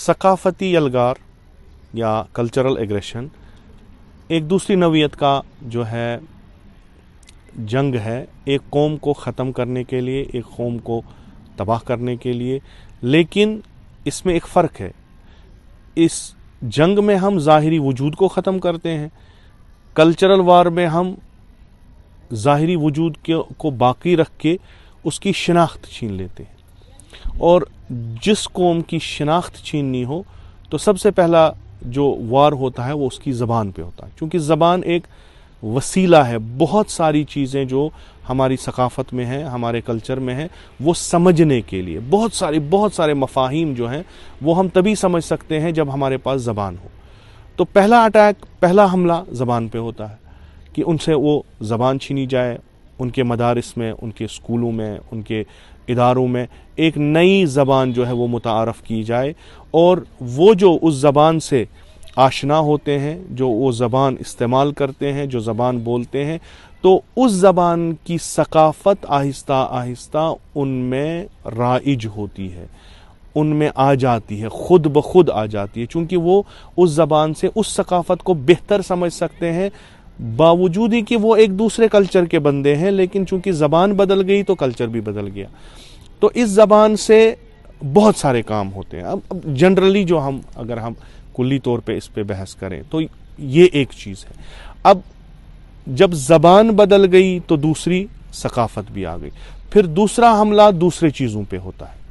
ثقافتی یلغار یا cultural aggression ایک دوسری نوعیت کا جو ہے جنگ ہے، ایک قوم کو ختم کرنے کے لیے، ایک قوم کو تباہ کرنے کے لیے، لیکن اس میں ایک فرق ہے۔ اس جنگ میں ہم ظاہری وجود کو ختم کرتے ہیں، کلچرل وار میں ہم ظاہری وجود کو باقی رکھ کے اس کی شناخت چھین لیتے ہیں، اور جس قوم کی شناخت چھیننی ہو تو سب سے پہلا جو وار ہوتا ہے وہ اس کی زبان پہ ہوتا ہے، کیونکہ زبان ایک وسیلہ ہے۔ بہت ساری چیزیں جو ہماری ثقافت میں ہیں، ہمارے کلچر میں ہیں، وہ سمجھنے کے لیے بہت سارے مفاہیم جو ہیں وہ ہم تبھی سمجھ سکتے ہیں جب ہمارے پاس زبان ہو۔ تو پہلا اٹیک، پہلا حملہ زبان پہ ہوتا ہے کہ ان سے وہ زبان چھینی جائے، ان کے مدارس میں، ان کے اسکولوں میں، ان کے اداروں میں ایک نئی زبان جو ہے وہ متعارف کی جائے، اور وہ جو اس زبان سے آشنا ہوتے ہیں، جو وہ زبان استعمال کرتے ہیں، جو زبان بولتے ہیں، تو اس زبان کی ثقافت آہستہ آہستہ ان میں رائج ہوتی ہے، ان میں آ جاتی ہے، خود بخود آ جاتی ہے، چونکہ وہ اس زبان سے اس ثقافت کو بہتر سمجھ سکتے ہیں، باوجود ہی کہ وہ ایک دوسرے کلچر کے بندے ہیں، لیکن چونکہ زبان بدل گئی تو کلچر بھی بدل گیا۔ تو اس زبان سے بہت سارے کام ہوتے ہیں۔ اب جنرلی جو اگر ہم کلی طور پہ اس پہ بحث کریں تو یہ ایک چیز ہے۔ اب جب زبان بدل گئی تو دوسری ثقافت بھی آ گئی، پھر دوسرا حملہ دوسرے چیزوں پہ ہوتا ہے۔